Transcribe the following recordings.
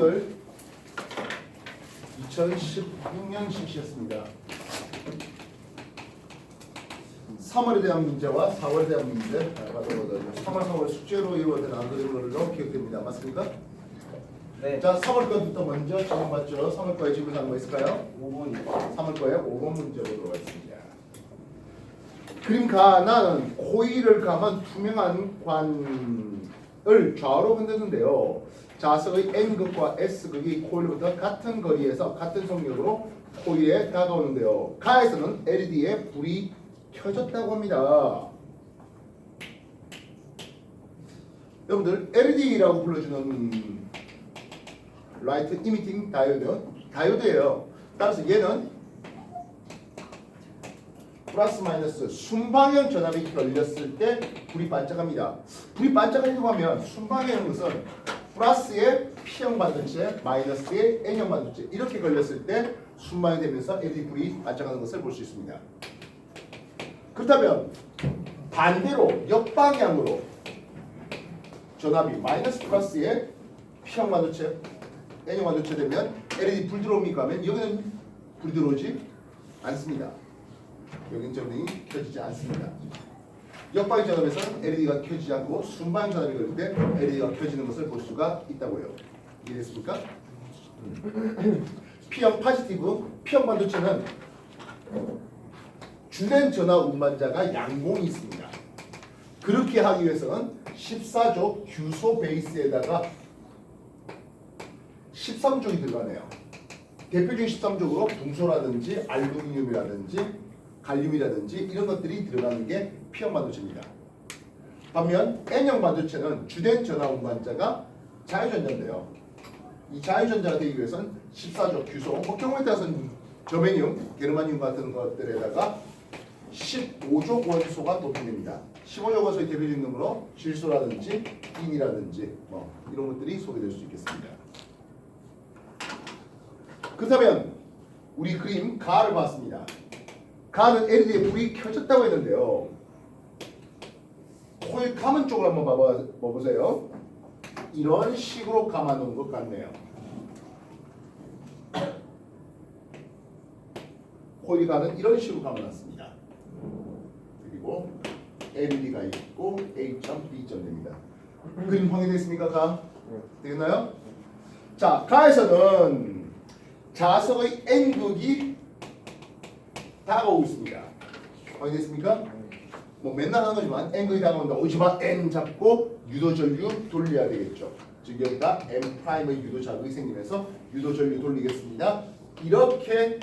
오늘 2016년 실시였습니다. 3월에 대한 문제와 4월에 대한 문제 받아보도록 3월, 4월 숙제로 이루어진 안드는 걸로 기억됩니다. 맞습니까? 네. 자, 3월 거부터 먼저 질문 봤죠? 3월 거에 질문한 거 있을까요? 5분. 3월 거에 5번 문제 보도록 하겠습니다. 그림 가나는 코일을 감은 투명한 관을 좌우로 흔드는데요. 자석의 N극과 S극이 코일로부터 같은 거리에서 같은 속력으로 코일에 다가오는데요. 가에서는 LED에 불이 켜졌다고 합니다. 여러분들 LED라고 불러주는 라이트 이미팅 다이오드예요. 따라서 얘는 플러스 마이너스 순방향 전압이 걸렸을 때 불이 반짝합니다. 불이 반짝하려고 하면 순방향인 것은 플러스에 P형 반도체, 마이너스에 N형 반도체 이렇게 걸렸을 때 순방향이 되면서 LED 불이 반짝하는 것을 볼 수 있습니다. 그렇다면 반대로 역방향으로 전압이 마이너스 플러스에 P형 반도체, N형 반도체 되면 LED 불 들어옵니까? 하면 여기는 불이 들어오지 않습니다. 여기는 전등이 켜지지 않습니다. 역방향 전압에서는 LED가 켜지지 않고 순방향 전압이 걸릴 때 LED가 켜지는 것을 볼 수가 있다고요. 이해됐습니까? P형 파지티브, P형 반도체는 주된 전압 운반자가 양봉이 있습니다. 그렇게 하기 위해서는 14족 규소 베이스에다가 13족이 들어가네요. 대표적인 13족으로 붕소라든지 알루미늄이라든지 갈륨이라든지 이런 것들이 들어가는 게 P형 반도체입니다. 반면 N형 반도체는 주된 전압 운반자가 자유전자인데요. 이 자유전자가 되기 위해서는 14족 규소, 경우에 따라서는 저메늄, 게르마늄 같은 것들에다가 15족 원소가 도입됩니다. 15족 원소의 대표적인 놈으로 질소라든지 인이라든지 이런 것들이 소개될 수 있겠습니다. 그렇다면 우리 그림 가를 봤습니다. 가는 LED에 불이 켜졌다고 했는데요. 코일 감은 쪽을 한번 봐보세요. 이런 식으로 감아놓은 것 같네요. 코일 가는 이런 식으로 감아놨습니다. 그리고 LED가 있고 A점, B점 됩니다. 그림 확인됐습니까? 가? 되겠나요? 자, 가에서는 자석의 N극이 다가오고 있습니다. 확인됐습니까? 뭐 맨날 하는 거지만 N극이 다가온다. 오지만 N 잡고 유도전류 돌려야 되겠죠. 즉 여기다 M'의 유도 자극이 생기면서 유도전류 돌리겠습니다. 이렇게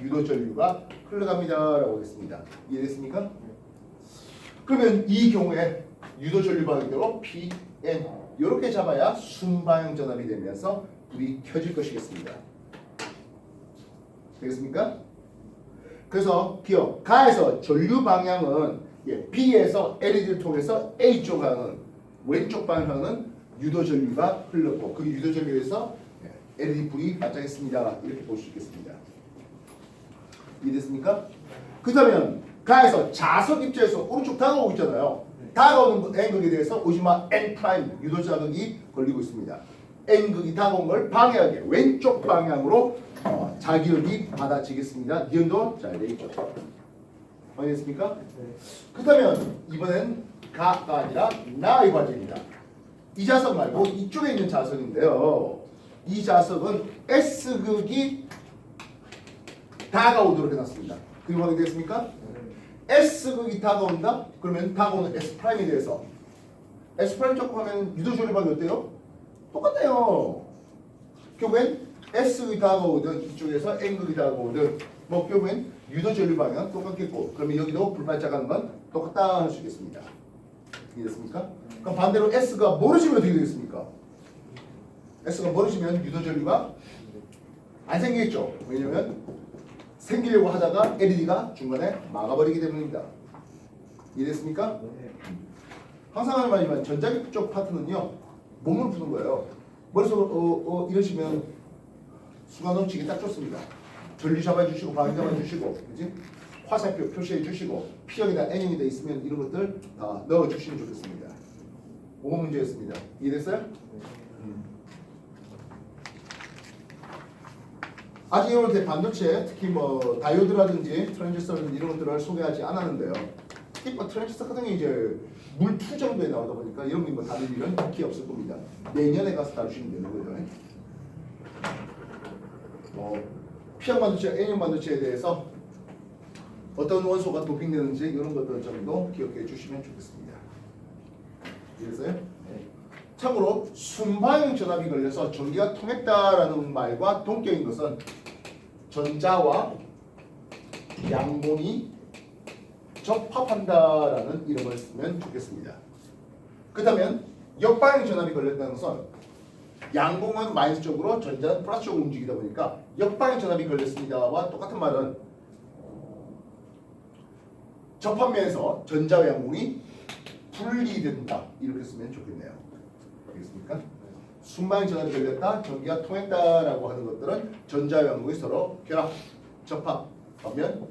유도전류가 흘러갑니다. 라고 하겠습니다. 이해됐습니까? 그러면 이 경우에 유도전류 방향대로 P, N 이렇게 잡아야 순방향 전압이 되면서 불이 켜질 것이겠습니다. 되겠습니까? 그래서 기억, 가에서 전류 방향은 B에서 LED를 통해서 A쪽 가는 왼쪽 방향은 유도전류가 흘렀고 그 유도전류에서 LED 불이 반짝했습니다. 이렇게 볼 수 있겠습니다. 이해됐습니까? 그렇다면 가에서 자석 입자에서 오른쪽 다가오고 있잖아요. 다가오는 N극에 대해서 오지마 N' 유도자극이 걸리고 있습니다. N극이 다가온 걸 방해하게 왼쪽 방향으로 자기력이 받아지겠습니다. 니은도 잘 되어있죠. 확인했습니까? 그렇다면 이번엔 가가 아니라 나의 과제입니다. 이 자석 말고 이쪽에 있는 자석인데요. 이 자석은 S극이 다가오도록 해놨습니다. 그리고 확인됐습니까? S극이 다가온다? 그러면 다가오는 S'에 대해서 S' 적고 하면 유도조립방이 어때요? 똑같아요. 결국엔 S극이 다가오든 이쪽에서 N극이 다가오든 결국엔 유도전류 방향은 똑같겠고 그러면 여기도 불반짝하는 건 똑같다 할 수 있겠습니다. 이해됐습니까? 그럼 반대로 S가 멀어지면 어떻게 되겠습니까? S가 멀어지면 유도전류가 안 생기겠죠. 왜냐면 생기려고 하다가 LED가 중간에 막아버리기 때문입니다. 이해됐습니까? 항상 하는 말이지만 전자기 쪽 파트는요 몸으로 푸는 거예요. 머릿속으로 이러시면 순간 넘치기 딱 좋습니다. 전류 잡아주시고 방향 잡아주시고 그지? 화살표 표시해 주시고 P형이나 N형이 돼 있으면 이런 것들 다 넣어주시면 좋겠습니다. 5번 문제였습니다. 이해됐어요? 아직 이런 반도체 특히 뭐 다이오드라든지 트랜지스터라든지 이런 것들을 소개하지 않았는데요. 특히 뭐 트랜지스터 같은 게 이제 물2 정도에 나오다 보니까 이런 게뭐 다룰 일은 특히 없을 겁니다. 내년에 가서 다루시면 되는 거죠. P형 반도체, N형 반도체에 대해서 어떤 원소가 도핑되는지 이런 것들 정도 기억해 주시면 좋겠습니다. 이해했어요? 네. 참고로 순방향 전압이 걸려서 전기가 통했다라는 말과 동격인 것은 전자와 양봉이 접합한다라는 이름을 쓰면 좋겠습니다. 그렇다면 역방향 전압이 걸렸다는 것은 양봉은 마이너스 쪽으로 전자는 플러스 쪽으로 움직이다 보니까 역방향 전압이 걸렸습니다와 똑같은 말은 접합면에서 전자와 양봉이 분리된다 이렇게 쓰면 좋겠네요. 알겠습니까? 순방향 전압이 걸렸다, 전기가 통했다라고 하는 것들은 전자와 양봉이 서로 결합, 접합하면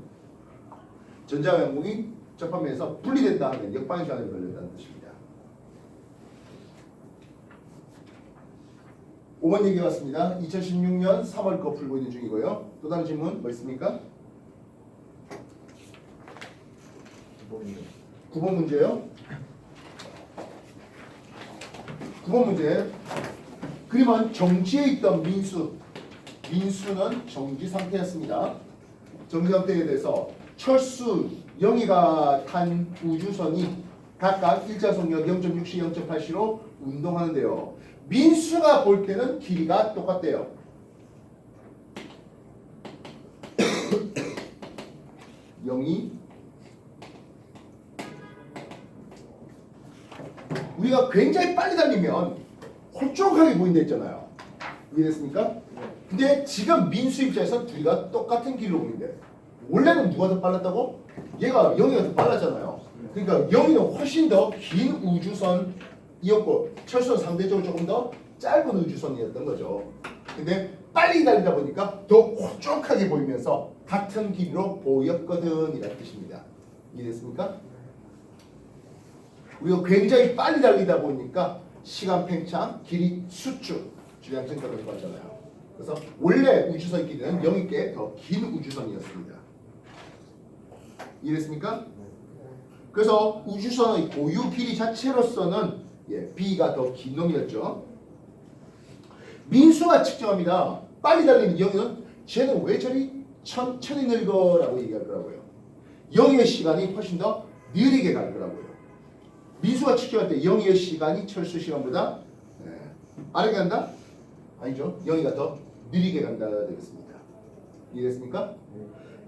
전자와 양봉이 접합면에서 분리된다 하면 역방향 전압이 걸렸다는 뜻입니다. 5번 얘기 왔습니다. 2016년 3월 거 풀고 있는 중이고요. 또 다른 질문 뭐 있습니까? 9번 문제요. 9번 문제. 그림은 정지에 있던 민수는 정지 상태였습니다. 정지 상태에 대해서 철수, 영희가 탄 우주선이 각각 일자속력 0.6시, 0.8시로 운동하는데요. 민수가 볼 때는 길이가 똑같대요. 영희 우리가 굉장히 빨리 달리면 홀쭉하게 보인다 했잖아요. 이해됐습니까? 근데 지금 민수 입장에서 둘이가 똑같은 길로 보인대. 원래는 누가 더 빨랐다고? 얘가 영희가 더 빨랐잖아요. 그러니까 영희는 훨씬 더 긴 우주선이었고 철수는 상대적으로 조금 더 짧은 우주선이었던 거죠. 근데 빨리 달리다 보니까 더 홀쭉하게 보이면서 같은 길이로 보였거든 이라는 뜻입니다. 이해됐습니까? 우리가 굉장히 빨리 달리다 보니까 시간 팽창, 길이 수축, 주량증가를 봤잖아요. 그래서 원래 우주선 길이는 영희께 더 긴 우주선이었습니다. 이해됐습니까? 그래서 우주선의 고유 길이 자체로서는 B가 더 긴 놈이었죠. 민수가 측정합니다. 빨리 달리는 영희는 쟤는 왜 저리 천천히 늙어라고 얘기할 거라고요. 영희의 시간이 훨씬 더 느리게 갈 거라고요. 민수가 측정할 때 영희의 시간이 철수 시간보다 빠르게 간다? 아니죠. 영희가 더 느리게 간다 되겠습니다. 이해됐습니까?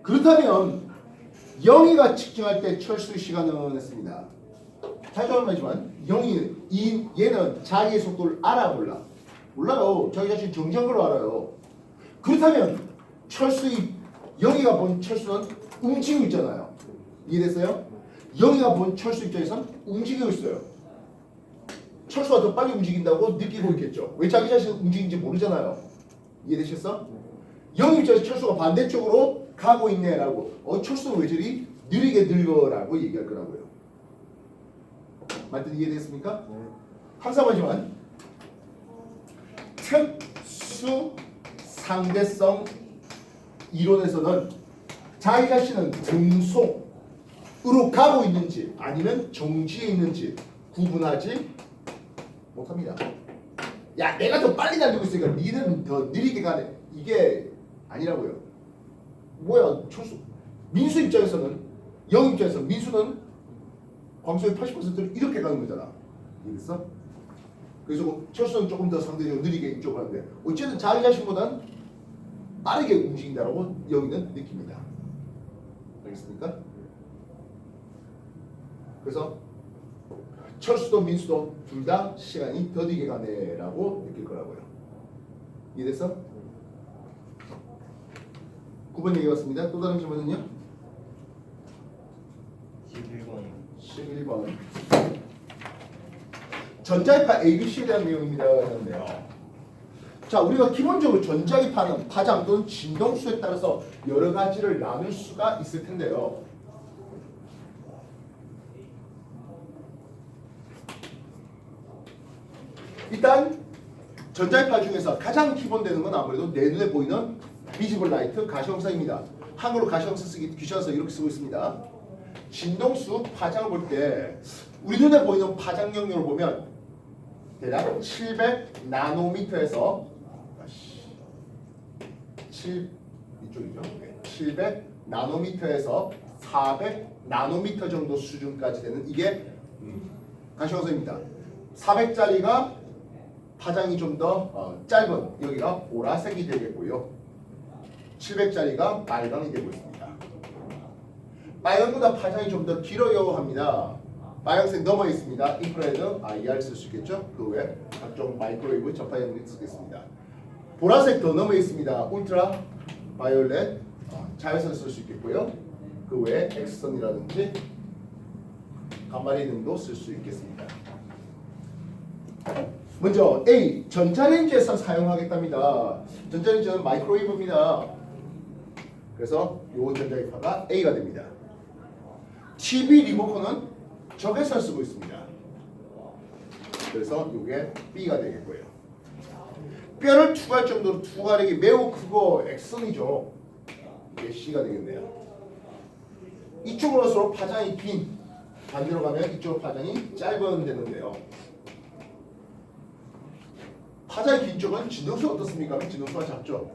그렇다면 영희가 측정할 때 철수 시간은 했습니다. 자주 하는 말이지만 얘는 자기의 속도를 알아 몰라? 몰라요. 자기 자신 정정으로 알아요. 그렇다면 영희가 본 철수는 움직이고 있잖아요. 이해됐어요? 영희가 본 철수 입장에서는 움직이고 있어요. 철수가 더 빨리 움직인다고 느끼고 있겠죠. 왜 자기 자신 움직이는지 모르잖아요. 이해되셨어? 영희 입장에서 철수가 반대쪽으로 가고 있네라고 철수는 왜 저리 느리게 늙어라고 얘기할 거라고요. 말뜻 이해됐습니까? 항상 하지만 특수 상대성 이론에서는 자기 자신은 등속으로 가고 있는지 아니면 정지에 있는지 구분하지 못합니다. 야, 내가 더 빨리 달리고 있으니까 니는 더 느리게 가네. 이게 아니라고요. 뭐야, 철수. 민수 입장에서는 영 입장에서 민수는 광속의 80%를 이렇게 가는 거잖아. 이해됐어? 그래서 철수는 조금 더 상대적으로 느리게 이쪽으로 하는데 어쨌든 자기 자신보다는 빠르게 움직인다라고 영희는 느낍니다. 알겠습니까? 그래서 철수도 민수도 둘 다 시간이 더디게 가네라고 느낄 거라고요. 이해됐어? 9번 얘기 왔습니다. 또 다른 질문은요? 11번. 전자기파 ABC에 대한 내용입니다. 하는데요. 자, 우리가 기본적으로 전자기파는 파장 또는 진동수에 따라서 여러 가지를 나눌 수가 있을 텐데요. 일단 전자기파 중에서 가장 기본되는 건 아무래도 내 눈에 보이는 비지블 라이트 가시형사입니다. 한글로 가시형사 쓰기 귀찮아서 이렇게 쓰고 있습니다. 진동수 파장을 볼 때 우리 눈에 보이는 파장 영역을 보면 대략 700 나노미터에서 700 나노미터에서 400 나노미터 정도 수준까지 되는 이게 가시형사입니다. 400짜리가 파장이 좀 더 짧은 여기가 보라색이 되겠고요. 700짜리가 빨강이 되고 있습니다. 빨강보다 파장이 좀 더 길어요 합니다. 빨강색 넘어 있습니다. 인프라레드, IR 쓸 수 있겠죠? 그 외에 각종 마이크로웨이브 전파용을 쓰겠습니다. 보라색 더 넘어 있습니다. 울트라 바이올렛, 자외선 쓸 수 있겠고요. 그 외에 엑스선이라든지 감마리 등도 쓸 수 있겠습니다. 먼저 A, 전자레인지에서 사용하겠답니다. 전자레인지는 마이크로웨이브입니다. 그래서 요 전자기파가 A가 됩니다. TV 리모컨은 적외선 쓰고 있습니다. 그래서 이게 B가 되겠고요. 뼈를 투과할 정도로 투과력이 매우 크고 X선이죠. 이게 C가 되겠네요. 이쪽으로서 파장이 긴, 반대로 가면 이쪽 파장이 짧은 되는데요. 파장이 긴 쪽은 진동수가 어떻습니까? 진동수가 작죠.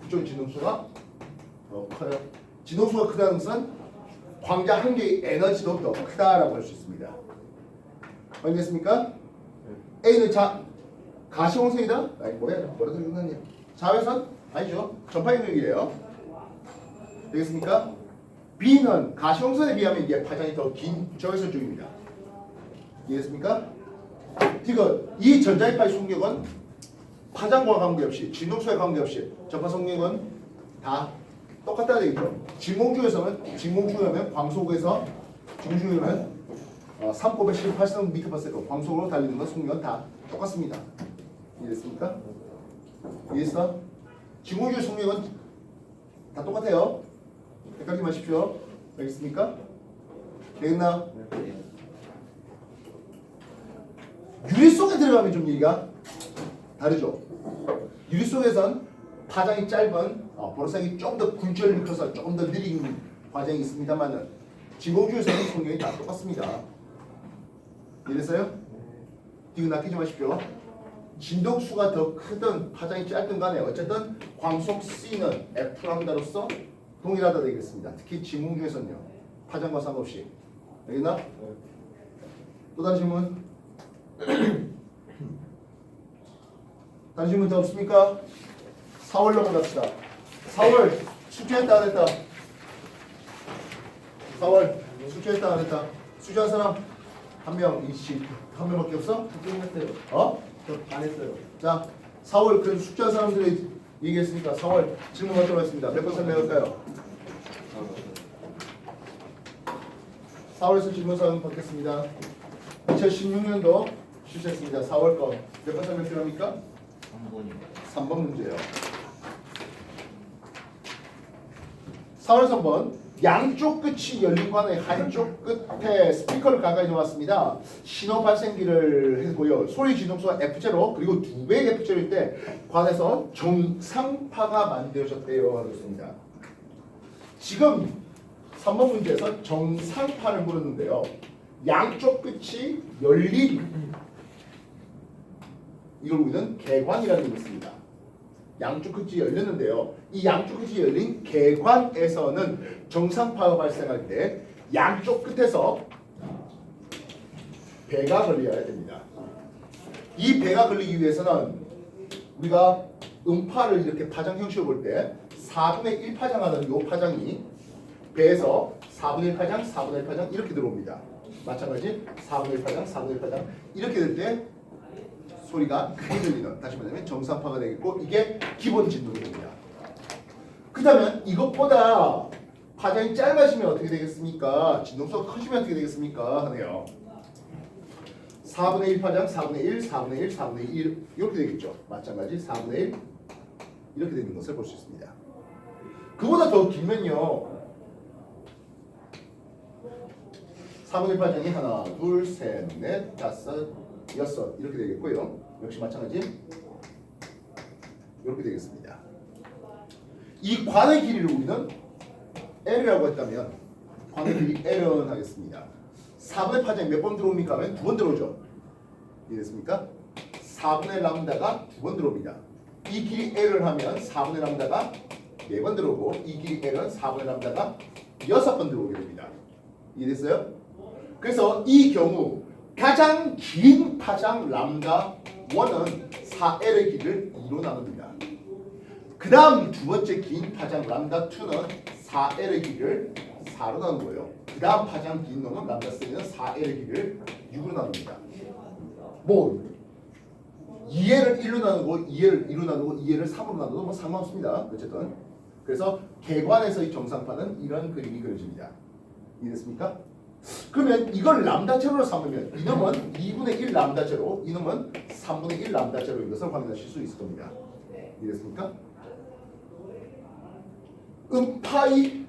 이쪽 진동수가 커요. 진동수가 크다는 것은 광자 한 개의 에너지도 더 크다라고 할 수 있습니다. 알겠습니까? A는 가시홍선이다? 아니 뭐라도 생각나냐? 자외선? 아니죠. 전파 영역이에요. 되겠습니까? B는 가시홍선에 비하면 이게 파장이 더 긴 저외선 쪽입니다. 이해했습니까? 디귿, 이 전자기파의 속력은 파장과 관계없이, 진동수에 관계없이 전파 속력은 다 똑같다 되겠죠. 진공중에서는 광속에서 진공중이면 3918m/s 광속으로 달리는 건 속력은 다 똑같습니다. 이해됐습니까? 이해했어? 진공중의 속력은 다 똑같아요. 헷갈리지 마십시오. 알겠습니까? 되겠나? 유리 속에 들어가면 좀 얘기가 다르죠. 유리 속에선 파장이 짧은 보라색이 좀 더 굴절이 커서 조금 더 느린 과정이 있습니다만은 진공주에서는 속력이 다 똑같습니다. 이래서요? 디귿 낚이지 마십시오. 진동수가 더 크든 파장이 짧든 간에 어쨌든 광속 C는 F람다로서 동일하다 되겠습니다. 특히 진공주에서는요. 파장과 상관없이. 알겠나? 또 다른 질문? 다른 질문 더 없습니까? 4월 넘어갑시다. 4월 숙제했다 안 했다? 4월 숙제했다 안 했다? 숙제한 사람 한 명, 한 명밖에 없어? 숙제했어요. 어? 저 안 했어요. 자, 4월 그래도 숙제한 사람들이 얘기했으니까 4월 질문 받도록 하겠습니다. 몇 번 설명할까요? 4월에서 질문 사항 받겠습니다. 2016년도 실시했습니다. 4월 거 몇 번 설명 필요합니까? 3번 문제예요. 4월 3번 양쪽 끝이 열린 관에 한쪽 끝에 스피커를 가까이 놓았습니다. 신호 발생기를 했고요. 소리 진동수가 F0 그리고 2배의 F0일 때 관에서 정상파가 만들어졌대요 하겠습니다. 지금 3번 문제에서 정상파를 물었는데요. 양쪽 끝이 열린 이걸 우리는 개관이라는 게 있습니다. 양쪽 끝이 열렸는데요. 이 양쪽 끝이 열린 개관에서는 정상파가 발생할 때 양쪽 끝에서 배가 걸려야 됩니다. 이 배가 걸리기 위해서는 우리가 음파를 이렇게 파장 형식으로 볼 때 4분의 1 파장하는 이 파장이 배에서 4분의 1 파장, 4분의 1 파장 이렇게 들어옵니다. 마찬가지 4분의 1 파장, 4분의 1 파장 이렇게 될 때 소리가 크게 들리는, 다시 말하면 정상파가 되겠고 이게 기본 진동이 됩니다. 그렇다면 이것보다 파장이 짧아지면 어떻게 되겠습니까? 진동수가 커지면 어떻게 되겠습니까? 하네요. 4분의 1 파장, 4분의 1, 4분의 1, 4분의 1 이렇게 되겠죠. 마찬가지 4분의 1 이렇게 되는 것을 볼 수 있습니다. 그보다 더 길면요. 4분의 1 파장이 하나, 둘, 셋, 넷, 다섯, 여섯 이렇게 되겠고요. 역시 마찬가지 이렇게 되겠습니다. 이 관의 길이를 우리는 L이라고 했다면 관의 길이 L은 하겠습니다. 4분의 파장이 몇 번 들어옵니까? 하면 2번 들어오죠. 이해됐습니까? 4분의 람다가 2번 들어옵니다. 이 길이 L을 하면 4분의 람다가 4번 들어오고 이 길이 L은 4분의 람다가 6번 들어오게 됩니다. 이해됐어요? 그래서 이 경우 가장 긴 파장 람다 1은 4L의 길이를 2로 나눕니다. 그 다음 두 번째 긴 파장 람다 2는 4L의 길이를 4로 나누는 거예요. 그 다음 파장 긴 놈은 람다 3는 4L의 길이를 6으로 나눕니다. 뭐 2L을 1로 나누고 2L을 2로 나누고 2L을 3으로 나누도 뭐 상관없습니다. 어쨌든 그래서 개관에서의 정상파는 이런 그림이 그려집니다. 이해됐습니까? 그러면 이걸 람다 제로로 삼으면 이놈은 2분의 1 람다 제로, 이놈은 3분의 1 람다 제로인 것을 확인하실 수 있을 겁니다. 이해됐습니까? 음파의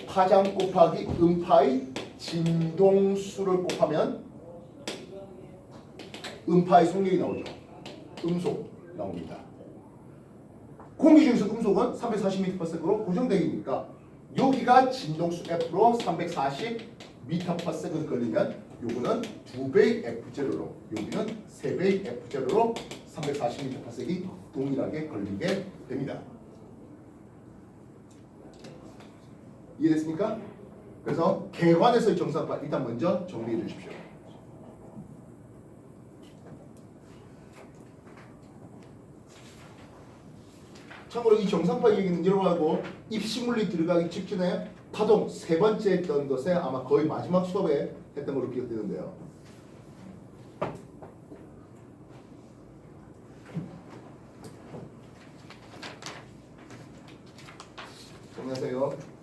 파장 곱하기 음파의 진동수를 곱하면 음파의 속력이 나오죠. 음속 나옵니다. 공기 중에서 음속은 340m/s로 고정되기니까 여기가 진동수 F로 340m/s 걸리면 요거는 2배의 F0로 여기는 3배의 F0로 340m/s이 동일하게 걸리게 됩니다. 이해됐습니까? 그래서 개관에서의 정상파 일단 먼저 정리해 주십시오. 참고로 이 정상파 얘기는 여러분하고 입시물리 들어가기 직전에 파동 세 번째 했던 것에 아마 거의 마지막 수업에 했던 걸로 기억되는데요. 정리하세요.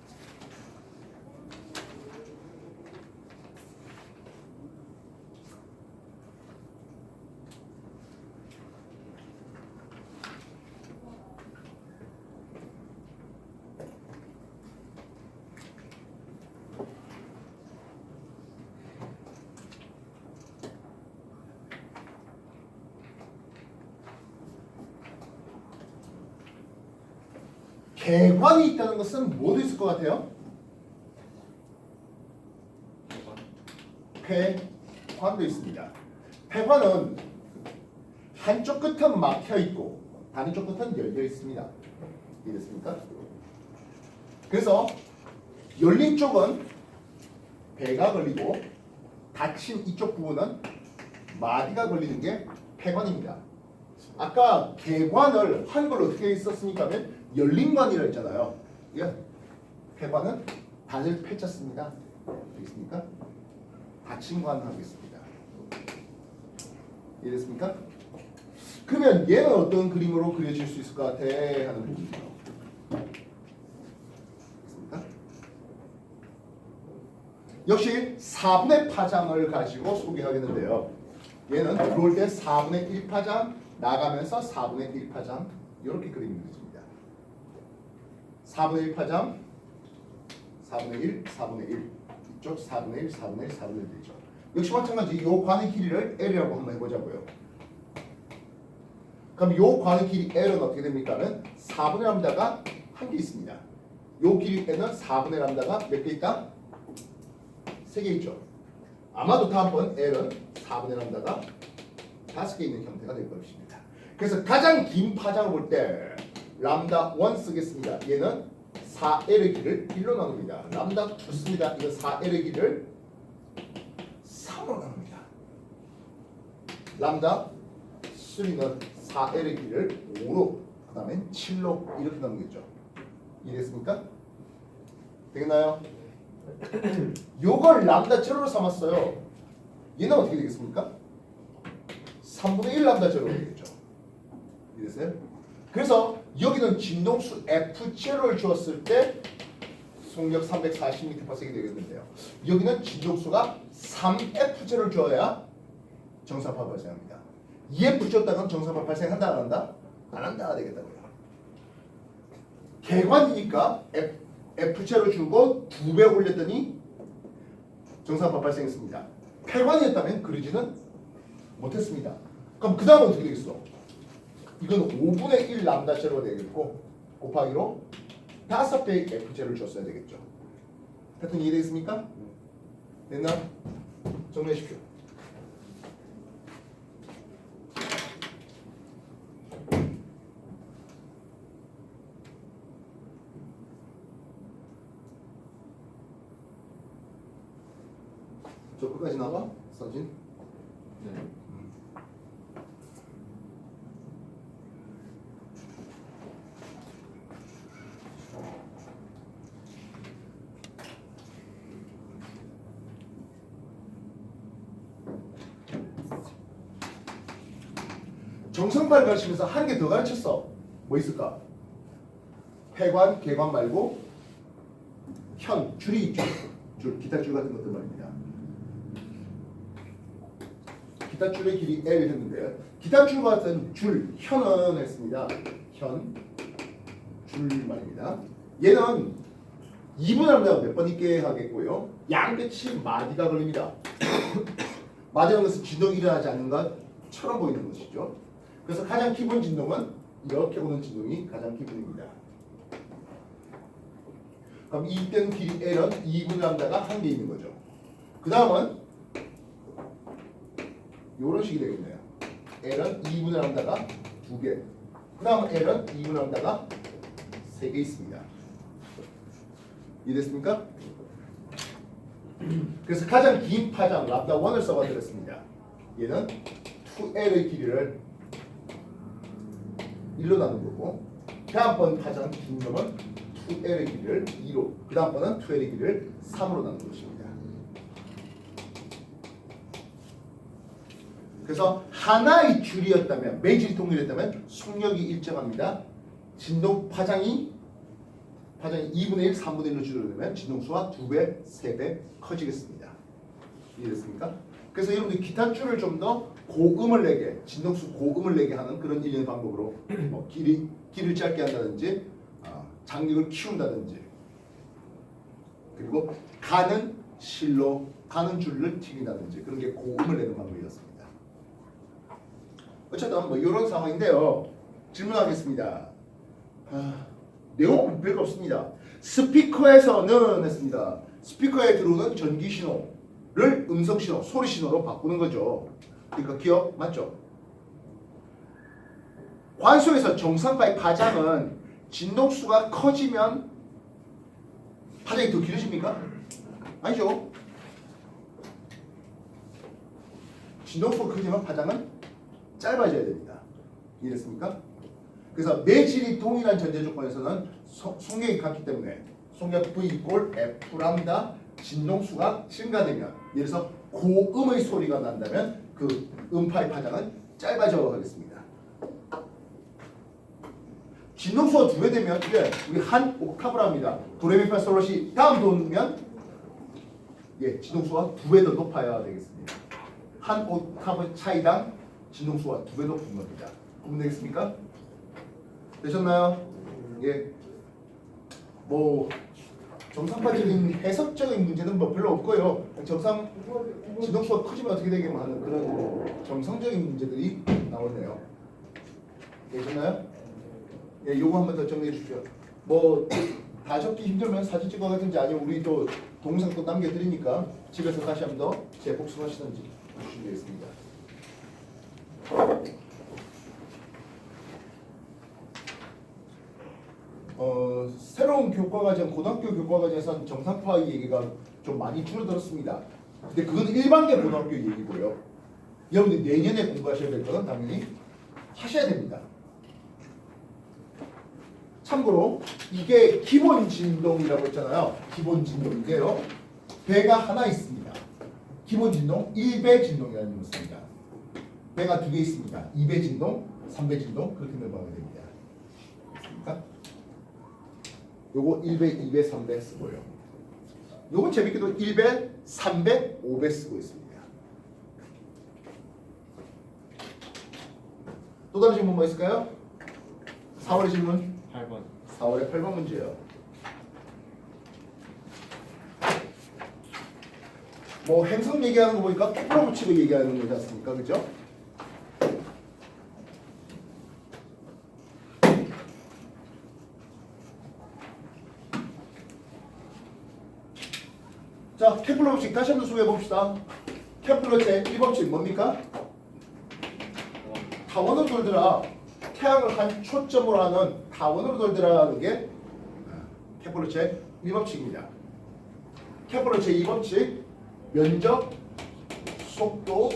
개관이 있다는 것은 뭐도 있을 것 같아요? 폐관도 있습니다. 폐관은 한쪽 끝은 막혀 있고 다른 쪽 끝은 열려 있습니다. 이해됐습니까? 그래서 열린 쪽은 배가 걸리고 닫힌 이쪽 부분은 마디가 걸리는 게 폐관입니다. 아까 개관을 한글로 어떻게 썼습니까? 하면 열린 관이라 했잖아요. 예. 폐관은 단을 펼쳤습니다. 되겠습니까? 닫힌 관 하겠습니다. 이해됐습니까? 그러면 얘는 어떤 그림으로 그려질 수 있을 것 같아? 하는 부분이죠. 됐습니까? 역시 4분의 파장을 가지고 소개하겠는데요. 얘는 들어올 때 4분의 1 파장, 나가면서 4분의 1 파장 이렇게 그림이 그려집니다. 4분의 1 파장, 4분의 1, 4분의 1 이쪽 4분의 1, 4분의 1, 4분의 1 되죠. 역시 마찬가지 이 관의 길이를 L이라고 한번 해보자고요. 그럼 이 관의 길이 L은 어떻게 됩니까? 는 4분의 람다가 한 개 있습니다. 이 길이 L은 4분의 람다가 몇 개 있다? 3개 있죠. 아마도 다음번 L은 4분의 람다가 5개 있는 형태가 될 것입니다. 그래서 가장 긴 파장을 볼 때 람다 1 쓰겠습니다. 얘는 4L의 길을 1로 나눕니다. 람다 2 씁니다. 이거 4L의 길을 3으로 나눕니다. 람다 3는 4L의 길을 5로 그 다음에 7로 이렇게 나누겠죠. 이해됐습니까? 되겠나요? 요걸 람다 제로로 삼았어요. 얘는 어떻게 되겠습니까? 3분의 1 람다 제로로 되겠죠. 이해됐어요? 그래서 여기는 진동수 F0를 주었을 때 속력 340m/s이 되겠는데요. 여기는 진동수가 3F0를 줘야 정상파 발생합니다. 2F 줬다면 정상파 발생한다 안 한다? 안 한다 되겠다고요. 개관이니까 F0를 주고 2배 올렸더니 정상파 발생했습니다. 폐관이었다면 그러지는 못했습니다. 그럼 그 다음은 어떻게 되겠어? 이건 5분의 1 람다 제로가 되겠고 곱하기로 5배의 F제를 줬어야 되겠죠. 패턴 이해되겠습니까? 됐나? 정리하십시오. 저 끝까지 나와? 사진? 네. 정성발 가르치면서 한 개 더 가르쳤어. 뭐 있을까? 폐관, 개관 말고 현, 줄이 있죠. 줄, 기타 줄 같은 것들 말입니다. 기타 줄의 길이 L 했는데 기타 줄 같은 줄, 현은 했습니다. 현, 줄 말입니다. 얘는 2분할보다 몇 번 있게 하겠고요. 양끝이 마디가 걸립니다. 마디라는 것은 진동이 일어나지 않는 것처럼 보이는 것이죠. 그래서 가장 기본 진동은 이렇게 오는 진동이 가장 기본입니다. 그럼 이때는 길이 L은 2분의 람다가 한 개 있는 거죠. 그 다음은 이런 식이 되겠네요. L은 2분의 람다가 2개. 그 다음은 L은 2분의 람다가 3개 있습니다. 이해됐습니까? 그래서 가장 긴 파장 람다 1을 써봤습니다. 얘는 2L의 길이를 1로 나눈 거고 다음번 파장 긴 놈은 2L의 길이를 2로 그 다음번은 2L의 길이를 3으로 나눈 것입니다. 그래서 하나의 줄이었다면 매질 통일이었다면 속력이 일정합니다. 진동 파장이 2분의 1, 3분의 1로 줄어들면 진동수가 2배, 3배 커지겠습니다. 이해됐습니까? 그래서 여러분들 기타 줄을 좀 더 고음을 내게, 진동수 고음을 내게 하는 그런 일련의 방법으로 길을 짧게 한다든지 장력을 키운다든지 그리고 가는 실로 가는 줄을 튀긴다든지 그런 게 고음을 내는 방법이었습니다. 어쨌든 뭐 이런 상황인데요. 질문하겠습니다. 내용은 별거 없습니다. 스피커에서는 했습니다. 스피커에 들어오는 전기 신호를 음성 신호, 소리 신호로 바꾸는 거죠. 그러니까 기억 맞죠? 관속에서 정상파의 파장은 진동수가 커지면 파장이 더 길어집니까? 아니죠. 진동수가 커지면 파장은 짧아져야 됩니다. 이해됐습니까? 그래서 매질이 동일한 전제 조건에서는 속력이 같기 때문에 속력 V 이꼴 F 람다 진동수가 증가되면 예를 들어서 고음의 소리가 난다면 그 음파의 파장은 짧아져 가겠습니다. 진동수가 2배 되면 이게 우리 한 옥타브를 합니다. 도레미파솔라시 다음 도면 진동수가 2배 더 높아야 되겠습니다. 한 옥타브 차이당 진동수가 2배 높은 겁니다. 구분되겠습니까? 되셨나요? 예. 뭐 정상파적인 해석적인 문제는 뭐 별로 없고요. 정상 진동수가 커지면 어떻게 되겠냐 하는 그런 정상적인 문제들이 나오네요. 되셨나요? 예, 요거 한번 더 정리해 주십시오. 뭐 다 적기 힘들면 사진 찍어가든지 아니면 우리 또 동영상 또 남겨드리니까 집에서 다시 한번 더 재복습하시든지 해주시면 되겠습니다. 새로운 교과과정, 고등학교 교과과정에서는 정상파 얘기가 좀 많이 줄어들었습니다. 근데 그건 일반계 고등학교 얘기고요. 여러분들 내년에 공부하셔야 될 거는 당연히 하셔야 됩니다. 참고로 이게 기본 진동이라고 했잖아요. 기본 진동인데요. 배가 하나 있습니다. 기본 진동 1배 진동이라는 걸 씁니다. 배가 2개 있습니다. 2배 진동, 3배 진동 그렇게 넘어가게 됩니다. 그렇습니까? 요거 1배, 2배, 3배 쓰고요. 요건 재밌게도 1배, 3배, 5배 쓰고 있습니다. 또 다른 질문 뭐 있을까요? 4월의 질문 8번. 4월의 8번 문제예요. 뭐 행성 얘기하는 거 보니까 거꾸로 붙이고 얘기하는 거지 않습니까? 그죠? 자, 케플러 법칙 다시 한번 소개해 봅시다. 케플러 제1법칙 뭡니까? 타원으로 돌더라. 태양을 한 초점으로 하는 타원으로 돌더라는 게 케플러 제1법칙입니다. 케플러 제2법칙 면적, 속도,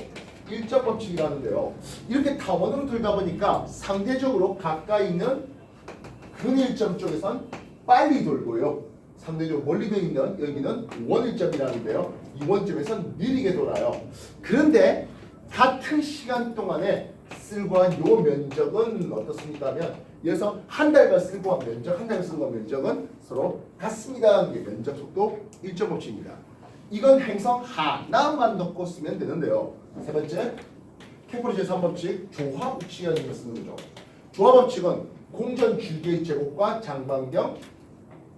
일정 법칙이라는데요. 이렇게 타원으로 돌다 보니까 상대적으로 가까이 있는 근일점 쪽에선 빨리 돌고요. 상대적으로 멀리 있는 여기는 원일점이라는데요. 이 원점에선 느리게 돌아요. 그런데 같은 시간 동안에 쓸고 한 요 면적은 어떻습니까 하면 여기서 한 달간 쓸고 한 면적, 한 달간 쓸고 한 면적은 서로 같습니다. 이게 면적, 속도, 일정 법칙입니다. 이건 행성 하나만 넣고 쓰면 되는데요. 세 번째, 케플러 제3법칙 조화법칙이라는 걸 쓰는 거죠. 조화법칙은 공전 줄기의 제곱과 장반경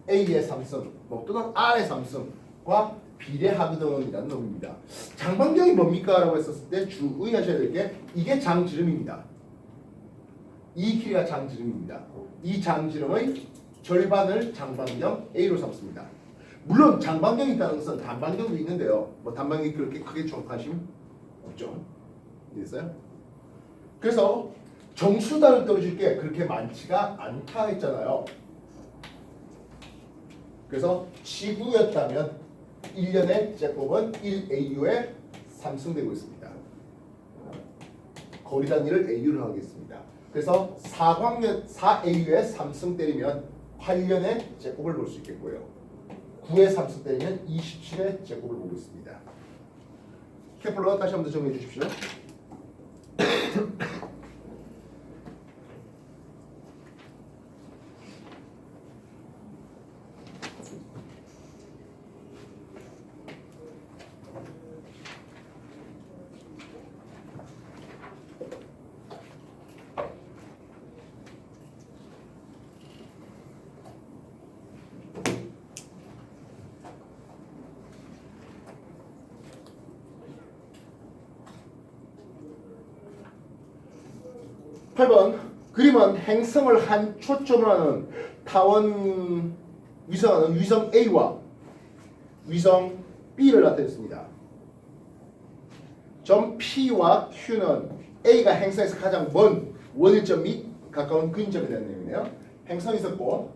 A의 삼승, 또는 R의 삼승과 비례하거든이라는 놈입니다. 장반경이 뭡니까? 라고 했었을 때 주의하셔야 될 게 이게 장지름입니다. 이 길이가 장지름입니다. 이 장지름의 절반을 장반경 A로 삼습니다. 물론 장반경이 있다는 것은 단반경도 있는데요. 단반경이 그렇게 크게 관심 없죠. 이해했어요? 그래서 정수단을 떨어질 게 그렇게 많지가 않다 했잖아요. 그래서 지구였다면 1년의 제곱은 1AU에 3승되고 있습니다. 거리 단위를 AU를 하겠습니다. 그래서 4AU에 3승 때리면 8년의 제곱을 볼 수 있겠고요. 9의 3승 때리면 27의 제곱을 보고 있습니다. 케플러 다시 한번 정리해 주십시오. 8번 그림은 행성을 한 초점으로 하는 타원 위성하는 위성 A와 위성 B를 나타냈습니다. 점 P와 Q는 A가 행성에서 가장 먼 원일점 및 가까운 근점에 대한 내용이네요. 행성이 있었고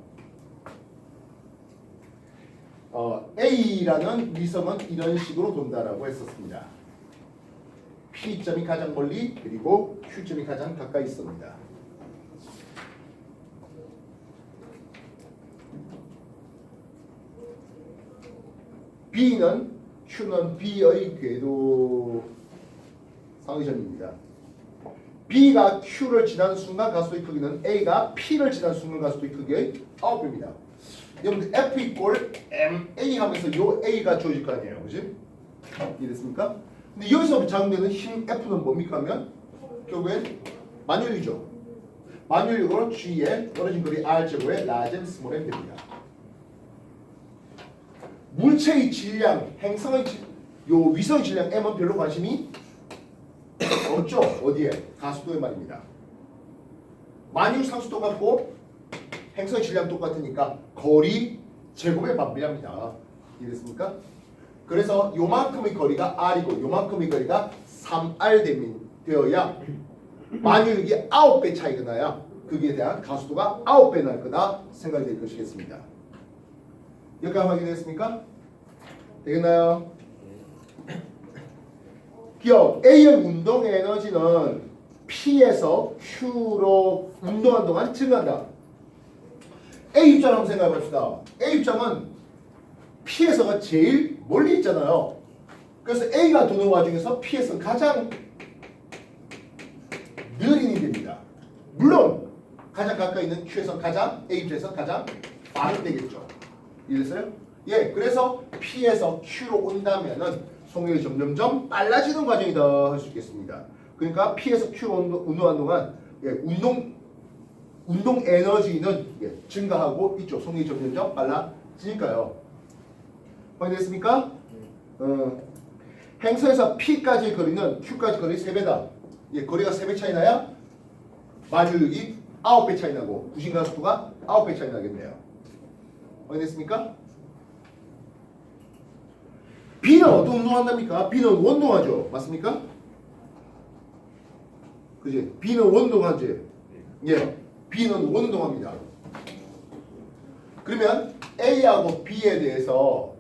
A라는 위성은 이런 식으로 돈다라고 했었습니다. P점이 가장 멀리 그리고 Q점이 가장 가까이 있습니다. B는 Q는 B의 궤도 상위점입니다. B가 Q를 지난 순간 가속도의 크기는 A가 P를 지난 순간 가속도의 크기의 9배입니다. 여러분들 F 이꼴 MA 하면서 요 A가 주어질 거 아니에요. 그지? 이해됐습니까? 근데 여기서 작용되는 힘 F는 뭡니까 하면 결국엔 만율이죠. 만율력으로 G에 떨어진 거리 R제곱에 라젠 스몰 m 됩니다. 물체의 질량, 행성의 요 위성의 질량 M은 별로 관심이 없죠. 어디에? 가속도에 말입니다. 만율 상수도 같고 행성의 질량 똑같으니까 거리 제곱에 반비례합니다. 이해됐습니까? 그래서 요만큼의 거리가 R이고 요만큼의 거리가 3R 되어야 만율력이 9배 차이가 나야 거기에 대한 가속도가 9배 날 거다 생각이 될 것이겠습니다. 여기까지 확인됐습니까? 되겠나요? 기억 A의 운동 에너지는 P에서 Q로 운동한 동안 증가한다. A 입장 한번 생각해 봅시다. A 입장은 P에서가 제일 멀리 있잖아요. 그래서 A가 도는 와중에서 P에서는 가장 느린 힘이 됩니다. 물론 가장 가까이 있는 Q에서 가장 A 입장에서 가장 빠르게 되겠죠. 이해됐어요? 예, 그래서 P에서 Q로 온다면은 속력이 점점점 빨라지는 과정이다 할 수 있겠습니다. 그러니까 P에서 Q로 운동한 동안 운동 에너지는 증가하고 있죠. 속력이 점점점 빨라지니까요. 확인됐습니까? 행성에서 P까지의 거리는 Q까지 거리 3배다. 예, 거리가 3배 차이 나야 만율력이 9배 차이 나고 구심 가속도가 9배 차이 나겠네요. 확인됐습니까? B는 어떤 운동한답니까? B는 원동하죠. 맞습니까? 그지? B는 원동하지. 예, B는 원동합니다. 그러면 A하고 B에 대해서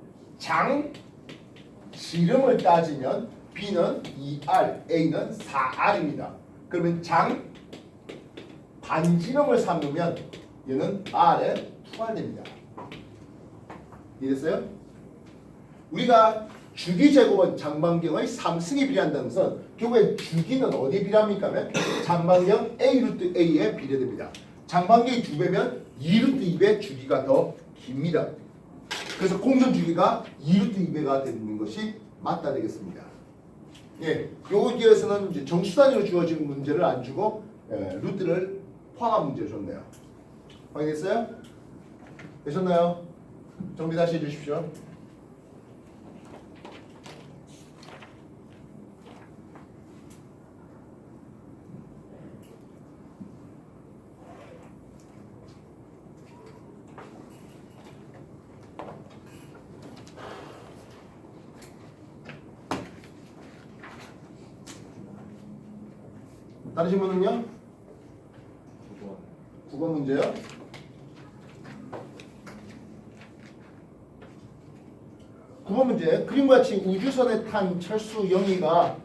장지름을 따지면 B는 2R, A는 4R입니다. 그러면 장 반지름을 삼으면 얘는 R에 2R 됩니다. 이해됐어요? 우리가 주기제곱은 장반경의 3승에 비례한다는 것은 결국에 주기는 어디에 비례합니까? 하면 장반경 A 루트 A에 비례됩니다. 장반경이 2배면 2 루트 2배 주기가 더 깁니다. 그래서 공전 주기가 2 루트 2배가 되는 것이 맞다 되겠습니다. 예, 요기에서는 이제 정수 단위로 주어진 문제를 안 주고 루트를 포함한 문제를 줬네요. 확인했어요? 되셨나요? 정리 다시 해주십시오. 다른 질문은요? 9번 문제요. 문제. 그림과 같이 우주선에 탄 철수 영희가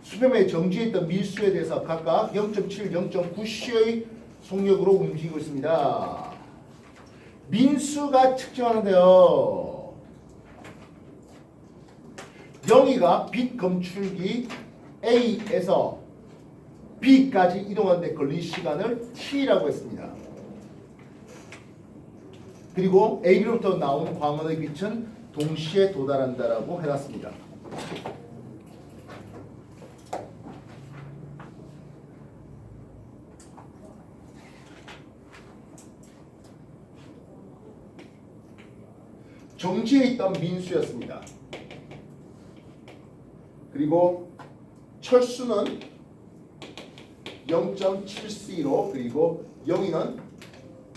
수렴에 정지해 있던 밀수에 대해서 각각 0.7, 0.9C의 속력으로 움직이고 있습니다. 민수가 측정하는데요. 영희가 빛 검출기 A에서 B까지 이동하는 데 걸린 시간을 T라고 했습니다. 그리고 AB로부터 나오는 광원의 빛은 동시에 도달한다라고 해놨습니다. 정지해 있던 민수였습니다. 그리고 철수는 0.7C로 그리고 영희는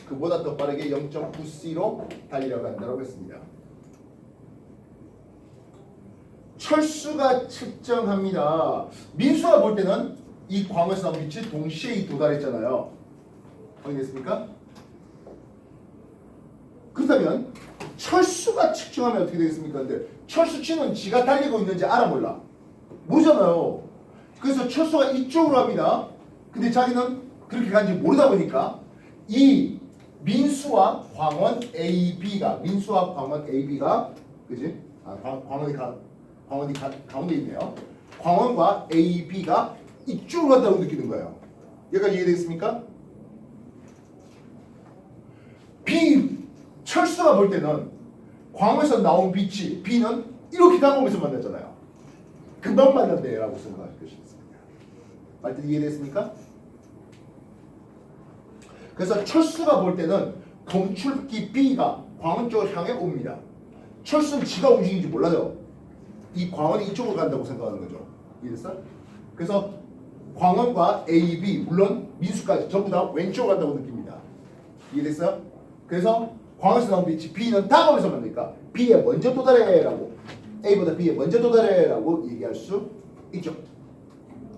그보다 더 빠르게 0.9C로 달려간다고 했습니다. 철수가 측정합니다. 민수가 볼 때는 이 광원에서 나온 빛이 동시에 도달했잖아요. 확인됐습니까? 그렇다면 철수가 측정하면 어떻게 되겠습니까? 근데 철수치는 지가 달리고 있는지 알아 몰라? 모르잖아요. 그래서 철수가 이쪽으로 합니다. 근데 자기는 그렇게 간지 모르다 보니까 이 민수와 광원 AB가 그지? 광원이 가운데 있네요. 광원과 AB가 이쪽으로 간다고 느끼는 거예요. 여기까지 이해되겠습니까? 철수가 볼 때는 광원에서 나온 빛이 B는 이렇게 다가오면서 만났잖아요. 금방 만났네라고 생각할 것이겠습니다. 말뜻 이해됐습니까? 그래서 철수가 볼 때는 검출기 B가 광원 쪽을 향해 옵니다. 철수는 지가 움직이는지 몰라요. 이 광원이 이쪽으로 간다고 생각하는 거죠. 이해됐어? 그래서 광원과 A, B 물론 민수까지 전부 다 왼쪽으로 간다고 느낍니다. 이해됐어요? 그래서 광원에서 나온 빛이 B는 다가오면서 만나니까 B에 먼저 도달해라고 A보다 B에 먼저 도달해라고 얘기할 수 있죠.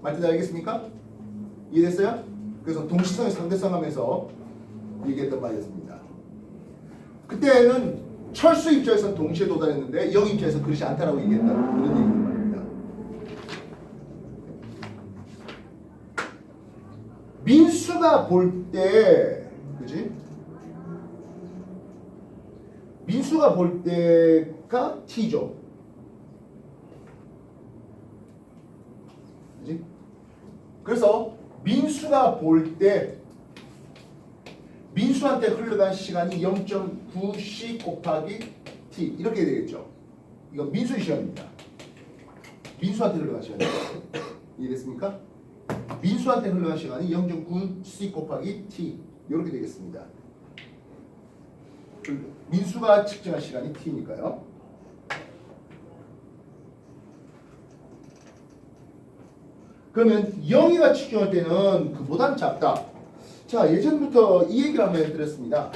말뜻 알겠습니까? 이해됐어요? 그래서 동시성의 상대성 하면서 얘기했던 바였습니다. 그때는 철수 입장에서는 동시에 도달했는데 영 입장에서 그렇지 않다라고 얘기했다는 그런 얘기를 말입니다. 민수가 볼 때, 그지? 민수가 볼 때가 T죠. 그지? 그래서 민수가 볼 때 민수한테 흘러간 시간이 0.9C 곱하기 T 이렇게 되겠죠. 이건 민수의 시간입니다. 민수한테 흘러간 시간이죠. 이해됐습니까? 민수한테 흘러간 시간이 0.9C 곱하기 T 이렇게 되겠습니다. 민수가 측정한 시간이 T니까요. 그러면 영희가 측정할 때는 그보다는 작다. 자, 예전부터 이 얘기를 한번 해드렸습니다.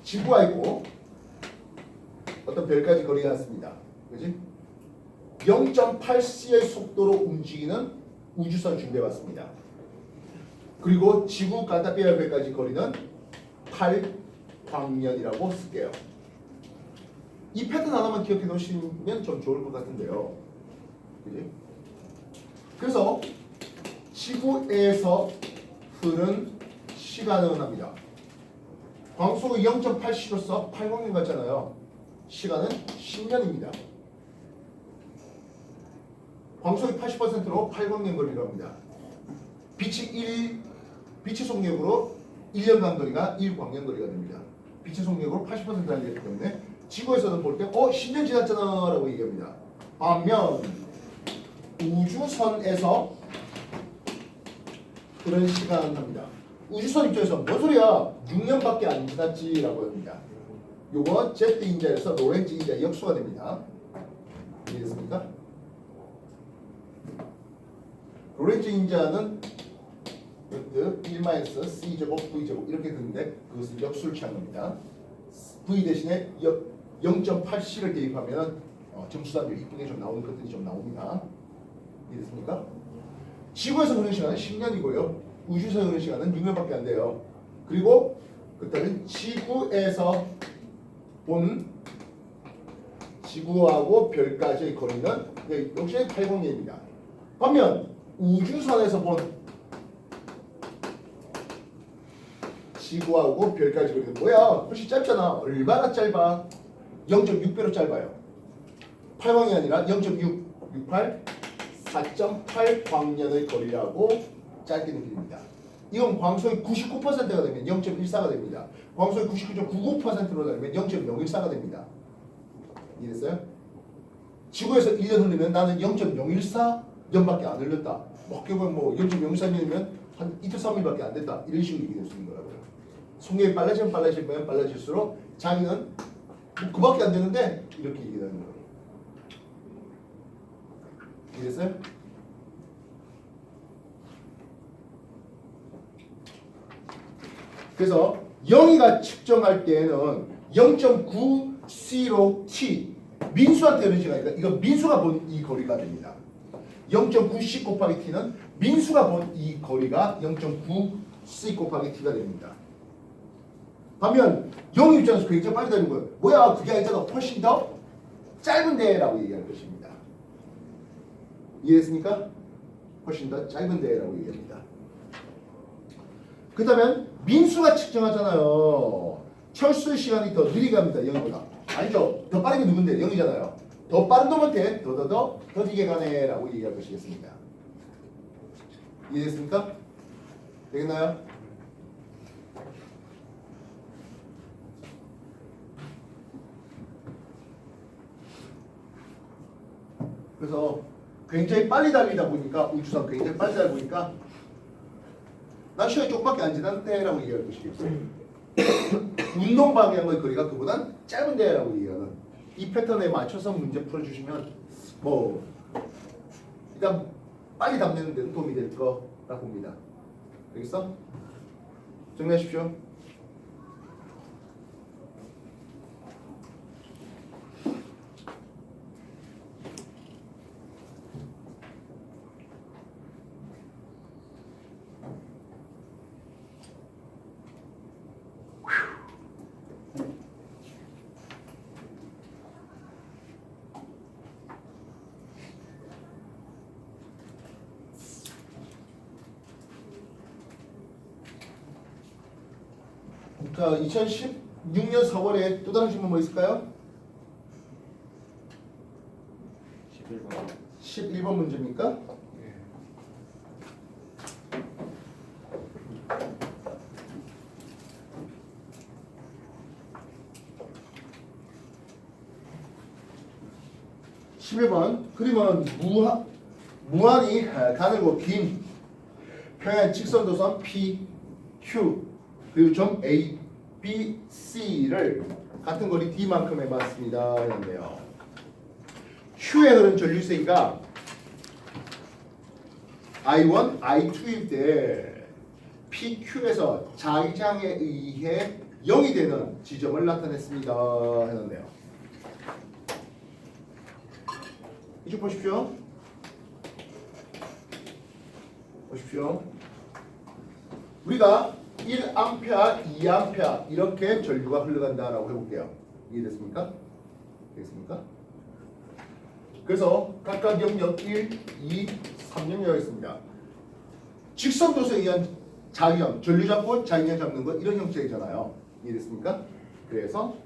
지구가 있고 어떤 별까지 거리가 같습니다. 그지? 0.8c의 속도로 움직이는 우주선 준비해봤습니다. 그리고 지구 간다피아 별까지 거리는 8광년이라고 쓸게요. 이 패턴 하나만 기억해 놓으시면 좀 좋을 것 같은데요. 그지? 그래서 지구에서 흐른 시간은 합니다. 광속이 0.8c로서 8광년 같잖아요. 시간은 10년입니다. 광속이 80%로 8광년 거리를 합니다. 빛의 속력으로 1년간 거리가 1광년 거리가 됩니다. 빛의 속력으로 80% 달리기 때문에 지구에서는 볼 때 10년 지났잖아 라고 얘기합니다. 반면 우주선에서 그런 시간 합니다. 우주선 입장에서 뭔 소리야? 6년밖에 안 지났지 라고 합니다. 요거 제트 인자에서 로렌츠 인자 역수가 됩니다. 이해됐습니까? 로렌츠 인자는 1-C제곱 V제곱 이렇게 되는데 그것은 역수를 취한 겁니다. V 대신에 0.8C를 대입하면 점수단들이 이쁘게 좀 나오는 것들이 좀 나옵니다. 이해됐습니까? 지구에서 흐르는 시간은 10년이고요. 우주에서 흐르는 시간은 6년밖에 안 돼요. 그리고 그때는 지구에서 본 지구하고 별까지의 거리는 역시 8광년입니다. 반면 우주선에서 본 지구하고 별까지 거리는 뭐야? 훨씬 짧잖아. 얼마나 짧아? 0.6배로 짧아요. 8광년이 아니라 0.668 4.8광년의 거리라고 짧게 느낍니다. 이건 광속이 99%가 되면 0.14가 됩니다. 광속이 99.99%로 달리면 0.014가 됩니다. 이해됐어요? 지구에서 1년 흐르면 나는 0.014년밖에 안 흘렸다. 어떻게 보면 0.014년이면 한 이틀 3일밖에 안 됐다. 이런 식으로 얘기할 수 있는 거라고요. 속력이 빨라지면 빨라질수록 자기는 그밖에 안 되는데 이렇게 얘기하는 거예요. 이해됐어요? 그래서 영희가 측정할 때에는 0.9C로 T 민수한테 흐른 시간이니까 이거 민수가 본 이 거리가 됩니다. 0.9C 곱하기 T는 민수가 본 이 거리가 0.9C 곱하기 T가 됩니다. 반면 영희 입장에서 굉장히 빨리 달리는 거예요. 뭐야 그게 아니잖아. 훨씬 더 짧은데 라고 얘기할 것입니다. 이해했습니까? 훨씬 더 짧은데 라고 얘기합니다. 그렇다면 민수가 측정하잖아요. 철수 시간이 더 느리게 합니다. 0보다. 아니죠. 더 빠른 게 누군데? 0이잖아요. 더 빠른 놈한테 더디게 가네 라고 얘기할 것이겠습니다. 이해됐습니까? 되겠나요? 그래서 굉장히 빨리 달리다 보니까 우주선 굉장히 빨리 달리다 보니까 난 시간이 조금밖에 안 지났는데 라고 얘기할 것이겠죠. 운동 방향의 거리가 그보단 짧은데 라고 얘기하는 이 패턴에 맞춰서 문제 풀어주시면 일단 빨리 답내는 데는 도움이 될 거라고 봅니다. 알겠어? 정리하십시오. 자, 2016년 4월에 또 다른 질문 뭐 있을까요? 11번 문제입니까? 예. 11번 그림은 무한히 가늘고 긴 평행 직선도선 P, Q 그리고 점 A, B, C를 같은 거리 D만큼 해봤습니다. 했는데요. Q에 흐른 전류세가 I1, I2일 때 PQ에서 자기장에 의해 0이 되는 지점을 나타냈습니다. 했는데요. 이쪽 보십시오. 보십시오. 우리가 1A, 2A 이렇게 전류가 흘러간다라고 해볼게요. 이해됐습니까? 되겠습니까? 그래서 각각 영역 1, 2, 3영역이 있습니다. 직선 도서에 의한 자기장, 전류 잡고 자기장 잡는 거 이런 형식이잖아요. 이해됐습니까? 그래서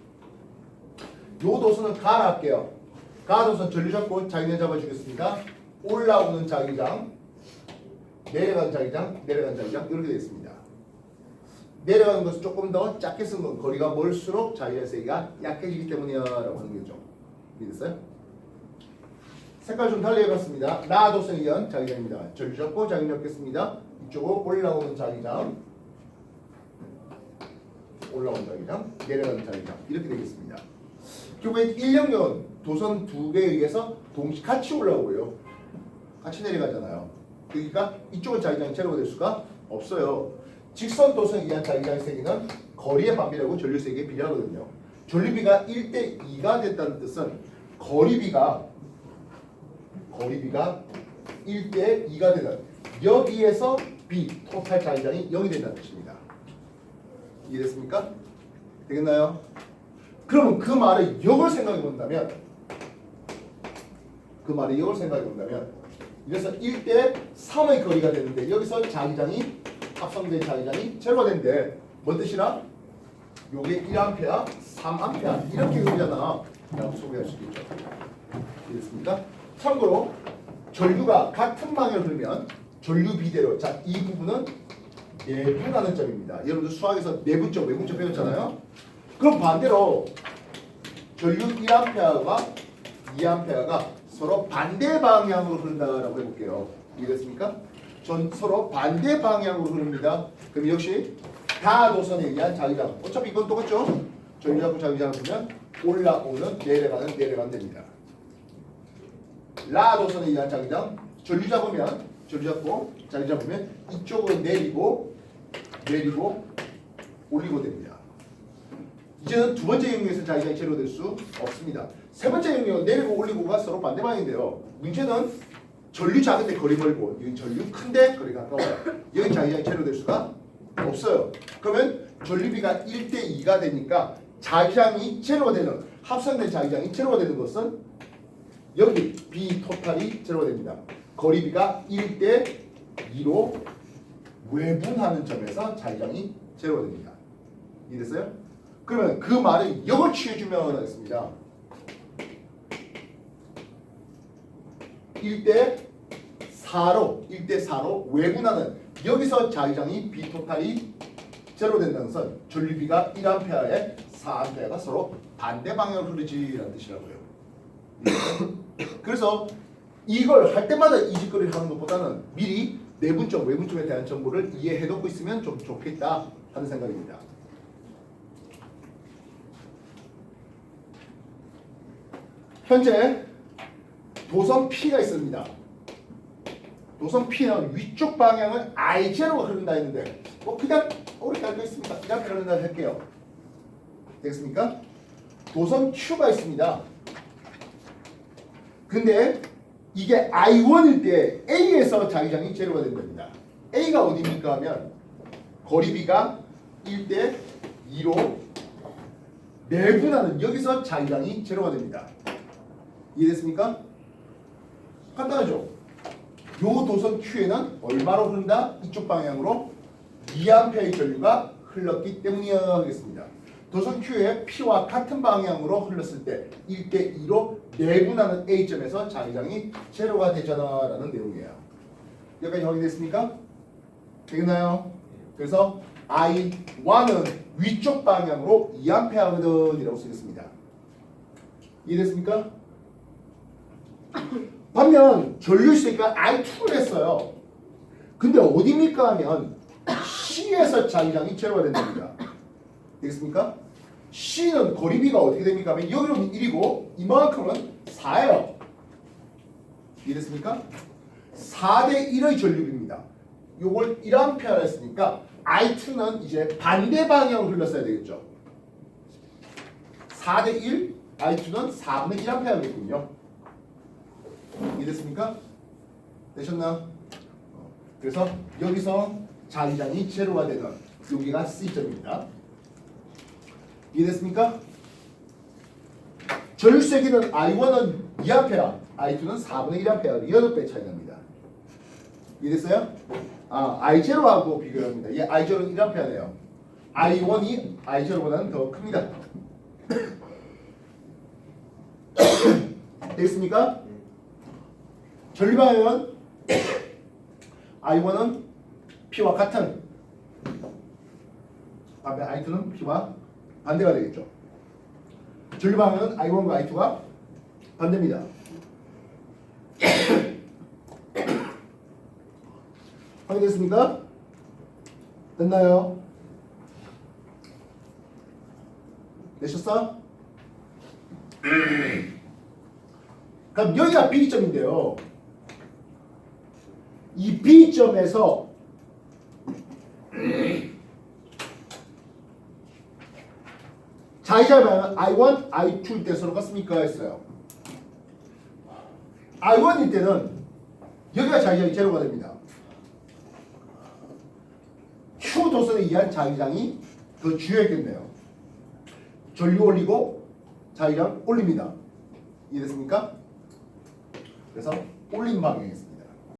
요 도서는 가라 할게요. 가 도서는 전류 잡고 자기장 잡아주겠습니다. 올라오는 자기장, 내려가는 자기장, 내려가는 자기장 이렇게 되어 있습니다. 내려가는 것은 조금 더 작게 쓴 건 거리가 멀수록 자기장 세기가 약해지기 때문이라고 하는 거죠. 이해됐어요? 색깔 좀 달리 해봤습니다. 나 도서에 의한 자기장입니다. 전류 잡고 자기장 잡겠습니다. 이쪽으로 올라오는 자기장, 올라오는 자기장, 내려가는 자기장 이렇게 되겠습니다. 결국에 1영역은 도선 두 개에 의해서 같이 올라오고요. 같이 내려가잖아요. 그러니까 이쪽은 자기장이 제로가 될 수가 없어요. 직선 도선에 의한 자기장의 세기는 거리의 반비례하고 전류 세기에 비례하거든요. 전류비가 1대 2가 됐다는 뜻은 거리비가 1대 2가 되는 여기에서 B 토탈 자기장이 0이 된다는 뜻입니다. 이해됐습니까? 되겠나요? 그러면 그 말의 역을 생각해 본다면 이래서 1대 3의 거리가 되는데 여기서 자기장이 합성된 자기장이 제로가 되는데 뭔 뜻이나? 요게 1A, 3A 이렇게 그리잖아. 라고 소개할 수 있겠죠. 이해됐습니까? 참고로 전류가 같은 방향을 흐르면 전류 비대로 자, 이 부분은 내분하는 점입니다. 여러분들 수학에서 내분점, 외분점 배웠잖아요. 그럼 반대로 전류 1A와 2A가 서로 반대 방향으로 흐른다라고 해볼게요. 이해됐습니까? 전 서로 반대 방향으로 흐릅니다. 그럼 역시 다 노선에 의한 자기장. 어차피 이건 똑같죠? 전류 잡고 자기장을 보면 올라오는, 내려가는 됩니다. 라 노선에 의한 자기장. 전류 잡고 자기장 보면 이쪽으로 내리고 올리고 됩니다. 이제는 두 번째 영역에서 자기장이 제로될 수 없습니다. 세 번째 영역은 내리고 올리고가 서로 반대 방향인데요. 문제는 전류 작은데 거리 멀고 여기 전류 큰데 거리 가까워요. 여기 자기장이 제로될 수가 없어요. 그러면 전류비가 1대 2가 되니까 자기장이 제로가 되는 합성된 자기장이 제로가 되는 것은 여기 B 토탈이 제로가 됩니다. 거리비가 1대 2로 외분하는 점에서 자기장이 제로가 됩니다. 이해됐어요? 그러면 그 말을 역을 취해주면 하겠습니다. 1대 4로 외분하는 여기서 자기장이 B 토탈이 제로 된다는 것은 전류비가 1A에 4A가 서로 반대 방향으로 흐르지라는 뜻이라고요. 그래서 이걸 할 때마다 이 짓거리를 하는 것보다는 미리 내분점, 외분점에 대한 정보를 이해해 놓고 있으면 좀 좋겠다 하는 생각입니다. 현재 도선 P가 있습니다. 도선 P는 위쪽 방향은 I0가 흐른다 했는데 그냥 오렇게 알고 있습니다. 이렇게 흐른다 할게요. 되겠습니까? 도선 Q가 있습니다. 근데 이게 I1일 때 A에서 자기장이 제로가 된답니다. A가 어디입니까 하면 거리비가 1대 2로 내분하는 여기서 자기장이 제로가 됩니다. 이해됐습니까? 간단하죠? 요 도선 Q에는 얼마로 흐른다? 이쪽 방향으로 2A의 전류가 흘렀기 때문이어야 하겠습니다. 도선 Q의 P와 같은 방향으로 흘렀을 때 1대 2로 내분하는 A점에서 자기장이 제로가 되잖아 라는 내용이에요. 여기까지 확인됐습니까? 되겠나요? 그래서 I1은 위쪽 방향으로 2A거든 이라고 쓰겠습니다. 이해됐습니까? 반면 전류세기가 I2를 했어요. 근데 어디입니까 하면 C에서 자기장이 제로가 된답니다. 되겠습니까? C는 거리비가 어떻게 됩니까 하면 여기로는 1이고 이만큼은 4예요. 이해됐습니까? 4대 1의 전류비입니다. 요걸 1A를 했으니까 I2는 이제 반대 방향으로 흘렀어야 되겠죠. 4대 1, I2는 4분의 1A겠군요. 이해됐습니까? 되셨나? 그래서 여기서 자기장이 제로가 되는 여기가 C점입니다. 이해됐습니까? 전류세기는 I1은 2A, I2는 4분의 1A, 8배 차이 납니다. 이해됐어요? I0하고 비교합니다. 이 I0은 1A네요. I1이 I0보다는 더 큽니다. 되겠습니까? 전류방향은 I1은 P와 같은, 반대 I2는 P와 반대가 되겠죠. 전류방향은 I1과 I2가 반대입니다. 확인됐습니까? 됐나요? 되셨어? 그럼 여기가 B점인데요. 이 B점에서 자기장 방향은 I1, I2일 때 서로 같습니까? 했어요. I1일 때는 여기가 자기장이 제로가 됩니다. Q 도선에 의한 자기장이 더 주요했겠네요. 전류 올리고 자기장 올립니다. 이해됐습니까? 그래서 올린 방향이 있습니다.